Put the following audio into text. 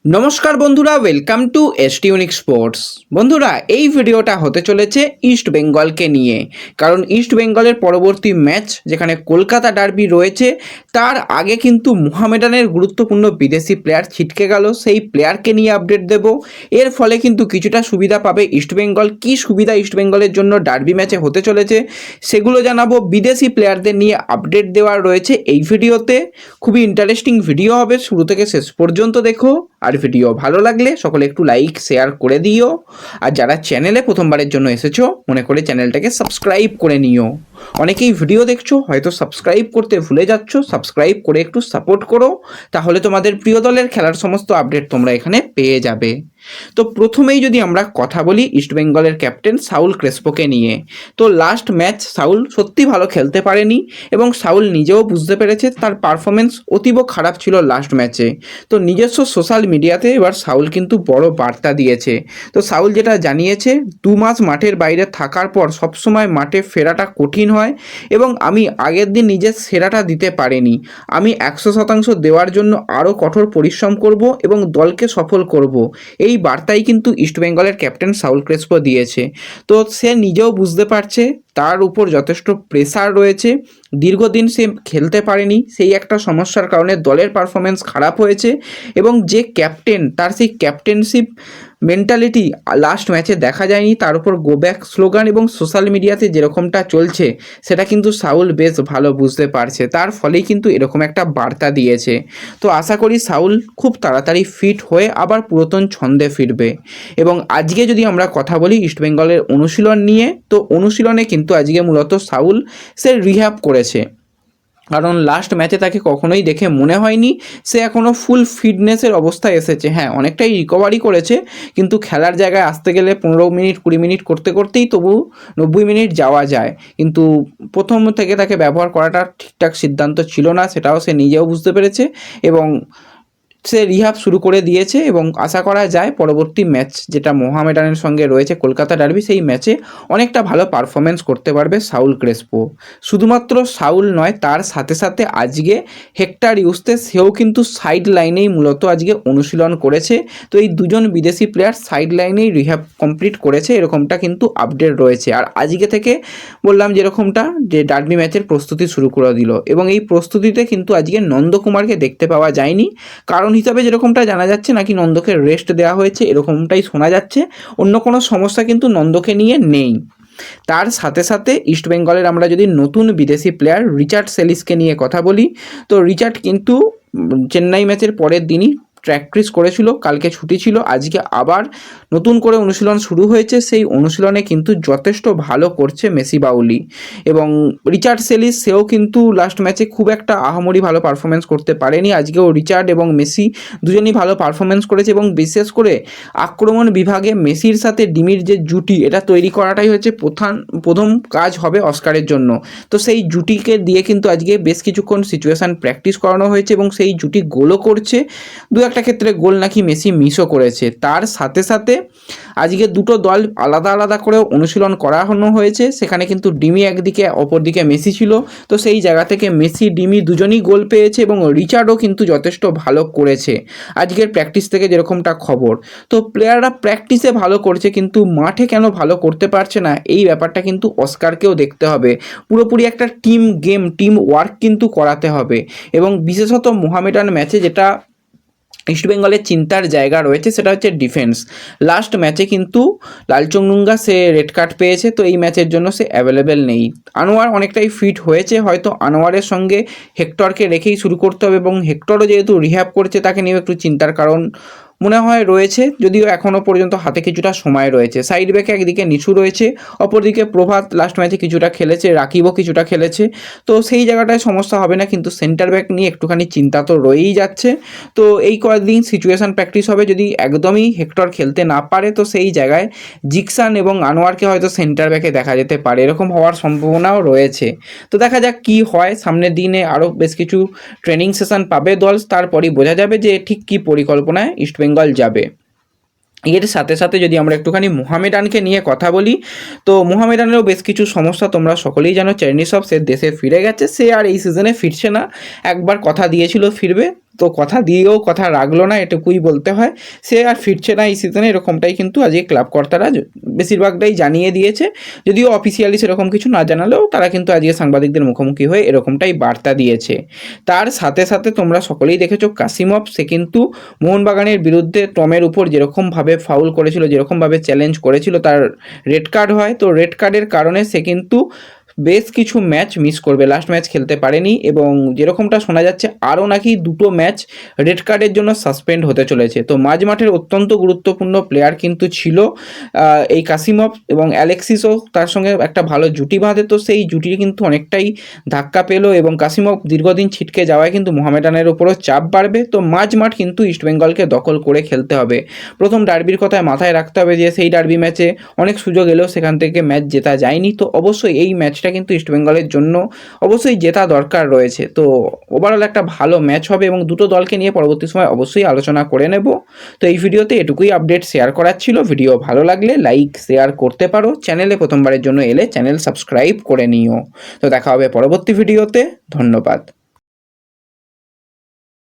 নমস্কার বন্ধুরা, welcome to ST unique sports. বন্ধুরা, এই ভিডিওটা হতে চলেছে ইস্ট বেঙ্গলকে নিয়ে, কারণ ইস্ট বেঙ্গলের পরবর্তী ম্যাচ যেখানে কলকাতা ডার্বি রয়েছে, তার আগে কিন্তু মোহামেডানের গুরুত্বপূর্ণ বিদেশি প্লেয়ার ছিটকে গেল। সেই প্লেয়ারকে নিয়ে আপডেট দেব। এর ফলে কিন্তু কিছুটা সুবিধা পাবে ইস্ট বেঙ্গল। কী সুবিধা ইস্ট বেঙ্গলের জন্য ডার্বি ম্যাচে হতে চলেছে সেগুলো জানাবো। বিদেশি প্লেয়ারদের নিয়ে আপডেট দেওয়ার রয়েছে এই ভিডিওতে। খুবই ইন্টারেস্টিং ভিডিও হবে, শুরু থেকে শেষ পর্যন্ত দেখো। আর ভিডিও ভালো লাগলে সকলে একটু লাইক শেয়ার করে দিও। আর যারা চ্যানেলে প্রথমবারের জন্য এসেছো, মনে করে চ্যানেলটাকে সাবস্ক্রাইব করে নিও। অনেকেই ভিডিও দেখছো, হয়তো সাবস্ক্রাইব করতে ভুলে যাচ্ছ। সাবস্ক্রাইব করে একটু সাপোর্ট করো, তাহলে তোমাদের প্রিয় দলের খেলার সমস্ত আপডেট তোমরা এখানে পেয়ে যাবে। তো প্রথমেই যদি আমরা কথা বলি ইস্টবেঙ্গলের ক্যাপ্টেন সাউল ক্রেসপোকে নিয়ে, তো লাস্ট ম্যাচ সাউল সত্যি ভালো খেলতে পারেনি এবং সাউল নিজেও বুঝতে পেরেছে তার পারফরমেন্স অতীব খারাপ ছিল লাস্ট ম্যাচে। তো নিজস্ব সোশ্যাল মিডিয়াতে এবার সাউল কিন্তু বড় বার্তা দিয়েছে। তো সাউল যেটা জানিয়েছে, 2 মাস মাঠের বাইরে থাকার পর সবসময় মাঠে ফেরাটা কঠিন হয় এবং আমি আগের দিন নিজের সেরাটা দিতে পারিনি। আমি 100% দেওয়ার জন্য আরও কঠোর পরিশ্রম করব এবং দলকে সফল করব। এই বার্তাই কিন্তু ইস্টবেঙ্গলের ক্যাপ্টেন সাউল ক্রেসপো দিয়েছে। তো সে নিজেও বুঝতে পারছে তার উপর যথেষ্ট প্রেসার রয়েছে। দীর্ঘদিন সে খেলতে পারেনি, সেই একটা সমস্যার কারণে দলের পারফরমেন্স খারাপ হয়েছে এবং যে ক্যাপ্টেন, তার সেই ক্যাপ্টেনশিপ মেন্টালিটি লাস্ট ম্যাচে দেখা যায়নি। তার উপর গো ব্যাক স্লোগান এবং সোশ্যাল মিডিয়াতে যেরকমটা চলছে সেটা কিন্তু সাউল বেশ ভালো বুঝতে পারছে। তার ফলেই কিন্তু এরকম একটা বার্তা দিয়েছে। তো আশা করি সাউল খুব তাড়াতাড়ি ফিট হয়ে আবার পুরাতন ছন্দে ফিরবে। এবং আজকে যদি আমরা কথা বলি ইস্টবেঙ্গলের অনুশীলন নিয়ে, তো অনুশীলনে কিন্তু আজকে মূলত সাউল সে রিহ্যাব করেছে। কারণ লাস্ট ম্যাচে তাকে কখনোই দেখে মনে হয়নি সে এখনও ফুল ফিটনেসের অবস্থায় এসেছে। হ্যাঁ, অনেকটাই রিকভারি করেছে, কিন্তু খেলার জায়গায় আসতে গেলে 15 মিনিট 20 মিনিট করতে করতেই তবু 90 মিনিট যাওয়া যায়। কিন্তু প্রথম থেকে তাকে ব্যবহার করাটা ঠিকঠাক সিদ্ধান্ত ছিল না, সেটাও সে নিজেও বুঝতে পেরেছে এবং সে রিহাব শুরু করে দিয়েছে। এবং আশা করা যায় পরবর্তী ম্যাচ যেটা মোহামেডানের সঙ্গে রয়েছে কলকাতা ডার্বি, সেই ম্যাচে অনেকটা ভালো পারফরমেন্স করতে পারবে সাউল ক্রেসপো। শুধুমাত্র সাউল নয়, তার সাথে সাথে আজকে হেক্টর ইউস্তেস, সেও কিন্তু সাইড লাইনেই মূলত আজকে অনুশীলন করেছে। তো এই দুজন বিদেশি প্লেয়ার সাইড লাইনেই রিহ্যাব কমপ্লিট করেছে, এরকমটা কিন্তু আপডেট রয়েছে। আর আজকে থেকে বললাম যেরকমটা, যে ডার্বি ম্যাচের প্রস্তুতি শুরু করে দিল এবং এই প্রস্তুতিতে কিন্তু আজকে নন্দকুমারকে দেখতে পাওয়া যায়নি। কারণ হিসাবে যেরকমটা জানা যাচ্ছে, নাকি নন্দকে রেস্ট দেওয়া হয়েছে, এরকমটাই শোনা যাচ্ছে। অন্য কোনো সমস্যা কিন্তু নন্দকে নিয়ে নেই। তার সাথে সাথে ইস্টবেঙ্গলের আমরা যদি নতুন বিদেশি প্লেয়ার রিচার্ড সেলিসকে নিয়ে কথা বলি, তো রিচার্ড কিন্তু চেন্নাই ম্যাচের পরের দিনই প্র্যাকটিস করেছিল, কালকে ছুটি ছিল, আজকে আবার নতুন করে অনুশীলন শুরু হয়েছে। সেই অনুশীলনে কিন্তু যথেষ্ট ভালো করছে মেসি বাউলি এবং রিচার্ড সেলিস, সেও কিন্তু লাস্ট ম্যাচে খুব একটা আহামরি ভালো পারফরমেন্স করতে পারেনি। আজকেও রিচার্ড এবং মেসি দুজনই ভালো পারফরমেন্স করেছে এবং বিশেষ করে আক্রমণ বিভাগে মেসির সাথে ডিমির যে জুটি, এটা তৈরি করাটাই হচ্ছে প্রথম কাজ হবে অস্কারের জন্য। তো সেই জুটিকে দিয়ে কিন্তু আজকে বেশ কিছুক্ষণ সিচুয়েশান প্র্যাকটিস করানো হয়েছে এবং সেই জুটি গোলও করছে। দু একটা ক্ষেত্রে গোল নাকি মেসি মিসও করেছে। তার সাথে সাথে আজকে দুটো দল আলাদা আলাদা করে অনুশীলন করানো হয়েছে। সেখানে কিন্তু ডিমি একদিকে, অপরদিকে মেসি ছিল। তো সেই জায়গা থেকে মেসি ডিমি দুজনই গোল পেয়েছে এবং রিচার্ডও কিন্তু যথেষ্ট ভালো করেছে আজকের প্র্যাকটিস থেকে, যেরকমটা খবর। তো প্লেয়াররা প্র্যাকটিসে ভালো করছে, কিন্তু মাঠে কেন ভালো করতে পারছে না, এই ব্যাপারটা কিন্তু অস্কারকেও দেখতে হবে। পুরোপুরি একটা টিম গেম, টিম ওয়ার্ক কিন্তু করাতে হবে। এবং বিশেষত মোহামেডান ম্যাচে যেটা ইস্টবেঙ্গলের চিন্তার জায়গা রয়েছে, সেটা হচ্ছে ডিফেন্স। লাস্ট ম্যাচে কিন্তু লালচুংনুঙ্গা সে রেড কার্ড পেয়েছে, তো এই ম্যাচের জন্য সে অ্যাভেলেবেল নেই। আনোয়ার অনেকটাই ফিট হয়েছে, হয়তো আনোয়ারের সঙ্গে হেক্টরকে রেখেই শুরু করতে হবে এবং হেক্টরও যেহেতু রিহ্যাব করছে, তাকে নিয়ে একটু চিন্তার কারণ মনে হয় রয়েছে, যদিও এখনও পর্যন্ত হাতে কিছুটা সময় রয়েছে। সাইড ব্যাকে একদিকে নিচু রয়েছে, অপরদিকে প্রভাত লাস্ট ম্যাচে কিছুটা খেলেছে, রাকিবও কিছুটা খেলেছে। তো সেই জায়গাটায় সমস্যা হবে না, কিন্তু সেন্টার ব্যাক নিয়ে একটুখানি চিন্তা তো রয়েই যাচ্ছে। তো এই কয়েকদিন সিচুয়েশান প্র্যাকটিস হবে, যদি একদমই হেক্টর খেলতে না পারে তো সেই জায়গায় জিকসান এবং আনোয়ারকে হয়তো সেন্টার ব্যাকে দেখা যেতে পারে, এরকম হওয়ার সম্ভাবনাও রয়েছে। তো দেখা যাক কী হয়, সামনের দিনে আরও বেশ কিছু ট্রেনিং সেশন পাবে দল, তারপরই বোঝা যাবে যে ঠিক কী পরিকল্পনায় ইস্টবেঙ্গল যাবে। এর সাথে সাথে যদি আমরা একটুখানি মোহামেডানকে নিয়ে কথা বলি, তো মোহামেডানেরও বেশ কিছু সমস্যা, তোমরা সকলেই জানো। চেরনিসভ সে দেশে ফিরে গেছে, সে আর এই সিজনে ফিরছে না। একবার কথা দিয়েছিল ফিরবে, তো কথা দিয়েও কথা রাখলো না, এটুকুই বলতে হয়। সে আর ফিরছে না এই সিজনে, এরকমটাই কিন্তু আজকে ক্লাব কর্তারা বেশিরভাগটাই জানিয়ে দিয়েছে। যদিও অফিসিয়ালি সেরকম কিছু না জানালেও তারা কিন্তু আজকে সাংবাদিকদের মুখোমুখি হয়ে এরকমটাই বার্তা দিয়েছে। তার সাথে সাথে তোমরা সকলেই দেখেছো কাসিমভ, সে কিন্তু মোহনবাগানের বিরুদ্ধে টমের উপর যেরকমভাবে ফাউল করেছিল, যেরকমভাবে চ্যালেঞ্জ করেছিল, তার রেড কার্ড হয়। তো রেড কার্ডের কারণে সে কিন্তু বেশ কিছু ম্যাচ মিস করবে, লাস্ট ম্যাচ খেলতে পারেনি এবং যেরকমটা শোনা যাচ্ছে আরও নাকি 2টো ম্যাচ রেড কার্ডের জন্য সাসপেন্ড হতে চলেছে। তো মাঝ মাঠের অত্যন্ত গুরুত্বপূর্ণ প্লেয়ার কিন্তু ছিল এই কাসিমভ, এবং অ্যালেক্সিসও তার সঙ্গে একটা ভালো জুটি বাঁধে। তো সেই জুটির কিন্তু অনেকটাই ধাক্কা পেলো এবং কাসিমভ দীর্ঘদিন ছিটকে যাওয়ায় কিন্তু মোহামেডানের ওপরও চাপ বাড়বে। তো মাঝ মাঠ কিন্তু ইস্টবেঙ্গলকে দখল করে খেলতে হবে। প্রথম ডার্বির কথায় মাথায় রাখতে হবে যে সেই ডার্বি ম্যাচে অনেক সুযোগ এলেও সেখান থেকে ম্যাচ জেতা যায়নি। তো অবশ্যই এই ম্যাচটা কিন্তু ইস্টবেঙ্গলের জন্য অবশ্যই জেতা দরকার রয়েছে। তো ওভারঅল একটা ভালো ম্যাচ হবে এবং দুটো দলকে নিয়ে পরবর্তী সময় অবশ্যই আলোচনা করে নেব। তো এই ভিডিওতে এটুকুই আপডেট শেয়ার করার ছিল। ভিডিও ভালো লাগলে লাইক শেয়ার করতে পারো, চ্যানেলে প্রথমবারের জন্য এলে চ্যানেল সাবস্ক্রাইব করে নিও। তো দেখা হবে পরবর্তী ভিডিওতে, ধন্যবাদ।